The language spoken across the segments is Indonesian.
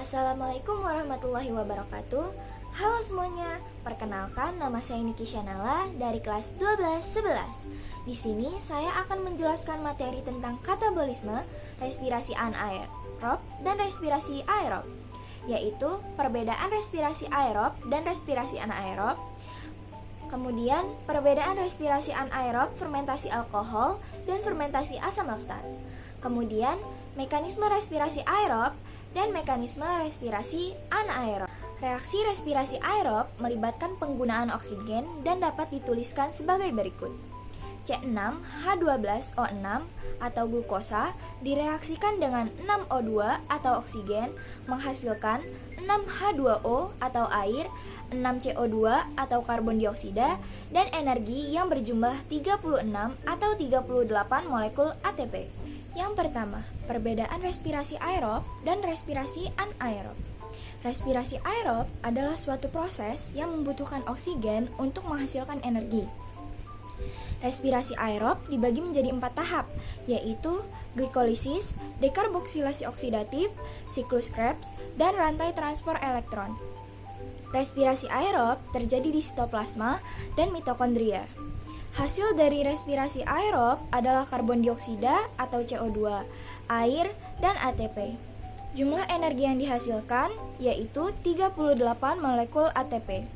Assalamualaikum warahmatullahi wabarakatuh. Halo semuanya, perkenalkan nama saya Niki Shanala dari kelas 1211. Di sini saya akan menjelaskan materi tentang katabolisme, respirasi anaerob dan respirasi aerob, yaitu perbedaan respirasi aerob dan respirasi anaerob. Kemudian, perbedaan respirasi anaerob, fermentasi alkohol, dan fermentasi asam laktat. Kemudian, mekanisme respirasi aerob dan mekanisme respirasi anaerob. Reaksi respirasi aerob melibatkan penggunaan oksigen dan dapat dituliskan sebagai berikut. C6H12O6 atau glukosa direaksikan dengan 6O2 atau oksigen menghasilkan 6H2O atau air, 6CO2 atau karbon dioksida, dan energi yang berjumlah 36 atau 38 molekul ATP. Yang pertama, perbedaan respirasi aerob dan respirasi anaerob. Respirasi aerob adalah suatu proses yang membutuhkan oksigen untuk menghasilkan energi. Respirasi aerob dibagi menjadi 4 tahap, yaitu glikolisis, dekarboksilasi oksidatif, siklus Krebs, dan rantai transport elektron. Respirasi aerob terjadi di sitoplasma dan mitokondria. Hasil dari respirasi aerob adalah karbon dioksida atau CO2, air, dan ATP. Jumlah energi yang dihasilkan yaitu 38 molekul ATP.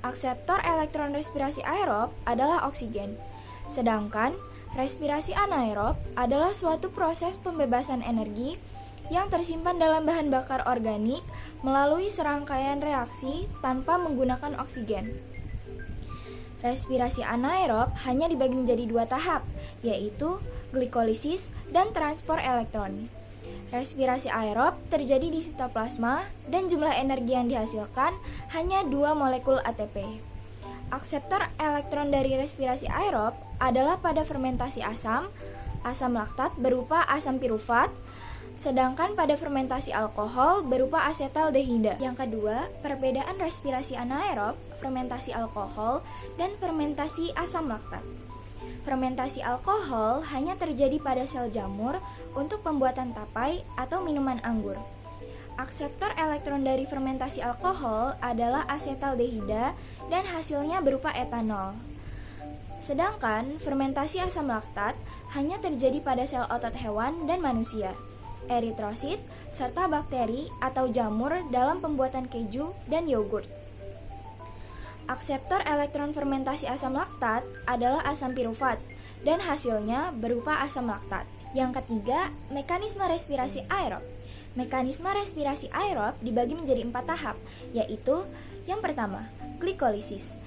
Akseptor elektron respirasi aerob adalah oksigen. Sedangkan respirasi anaerob adalah suatu proses pembebasan energi yang tersimpan dalam bahan bakar organik melalui serangkaian reaksi tanpa menggunakan oksigen. Respirasi anaerob hanya dibagi menjadi 2 tahap, yaitu glikolisis dan transport elektron. Respirasi aerob terjadi di sitoplasma dan jumlah energi yang dihasilkan hanya 2 molekul ATP. Akseptor elektron dari respirasi aerob adalah pada fermentasi asam laktat berupa asam pirufat, sedangkan pada fermentasi alkohol berupa asetaldehida. Yang kedua, perbedaan respirasi anaerob, fermentasi alkohol, dan fermentasi asam laktat. Fermentasi alkohol hanya terjadi pada sel jamur untuk pembuatan tapai atau minuman anggur. Akseptor elektron dari fermentasi alkohol adalah asetaldehida dan hasilnya berupa etanol. Sedangkan fermentasi asam laktat hanya terjadi pada sel otot hewan dan manusia, eritrosit, serta bakteri atau jamur dalam pembuatan keju dan yogurt. Akseptor elektron fermentasi asam laktat adalah asam pirufat dan hasilnya berupa asam laktat. Yang ketiga, mekanisme respirasi aerob. Mekanisme respirasi aerob dibagi menjadi 4 tahap, yaitu yang pertama, glikolisis.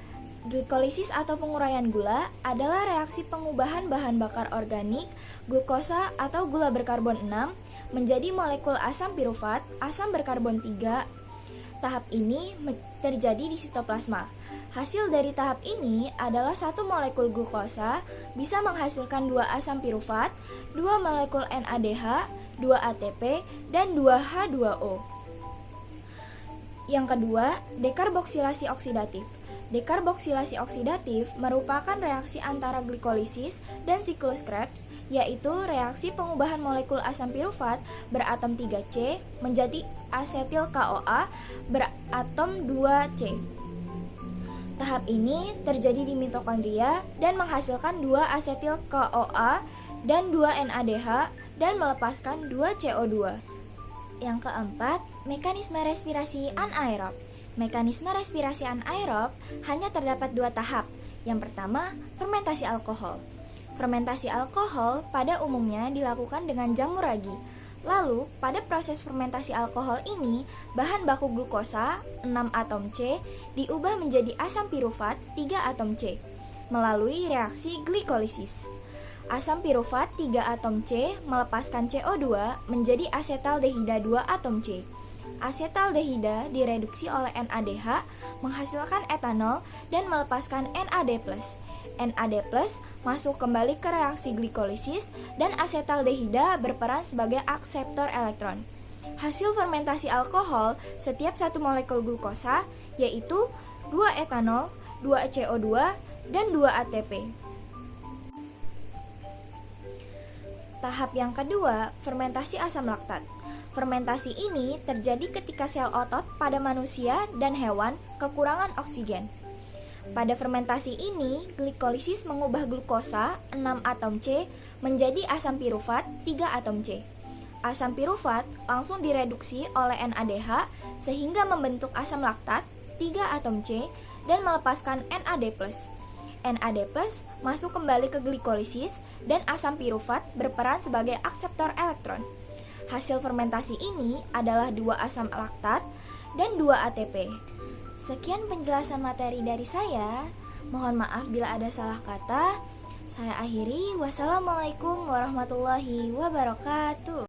Glikolisis atau penguraian gula adalah reaksi pengubahan bahan bakar organik, glukosa atau gula berkarbon 6, menjadi molekul asam pirufat, asam berkarbon 3. Tahap ini terjadi di sitoplasma. Hasil dari tahap ini adalah 1 molekul glukosa bisa menghasilkan 2 asam pirufat, 2 molekul NADH, 2 ATP, dan 2 H2O. Yang kedua, dekarboksilasi oksidatif. Dekarboksilasi oksidatif merupakan reaksi antara glikolisis dan siklus Krebs, yaitu reaksi pengubahan molekul asam pirufat beratom 3C menjadi asetil CoA beratom 2C. Tahap ini terjadi di mitokondria dan menghasilkan 2 asetil CoA dan 2 NADH dan melepaskan 2 CO2. Yang keempat, mekanisme respirasi anaerob. Mekanisme respirasi anaerob hanya terdapat 2 tahap. Yang pertama, fermentasi alkohol. Fermentasi alkohol pada umumnya dilakukan dengan jamur ragi. Lalu, pada proses fermentasi alkohol ini, bahan baku glukosa 6 atom C diubah menjadi asam pirufat 3 atom C melalui reaksi glikolisis. Asam pirufat 3 atom C melepaskan CO2 menjadi asetaldehida 2 atom C. Asetaldehida direduksi oleh NADH menghasilkan etanol dan melepaskan NAD+. NAD+ masuk kembali ke reaksi glikolisis dan asetaldehida berperan sebagai akseptor elektron. Hasil fermentasi alkohol setiap 1 molekul glukosa yaitu 2 etanol, 2 CO2, dan 2 ATP. Tahap yang kedua, fermentasi asam laktat. Fermentasi ini terjadi ketika sel otot pada manusia dan hewan kekurangan oksigen. Pada fermentasi ini, glikolisis mengubah glukosa 6 atom C menjadi asam pirufat 3 atom C. Asam pirufat langsung direduksi oleh NADH sehingga membentuk asam laktat 3 atom C dan melepaskan NAD+. NAD+ masuk kembali ke glikolisis dan asam pirufat berperan sebagai akseptor elektron. Hasil fermentasi ini adalah 2 asam laktat dan 2 ATP. Sekian penjelasan materi dari saya. Mohon maaf bila ada salah kata. Saya akhiri. Wassalamualaikum warahmatullahi wabarakatuh.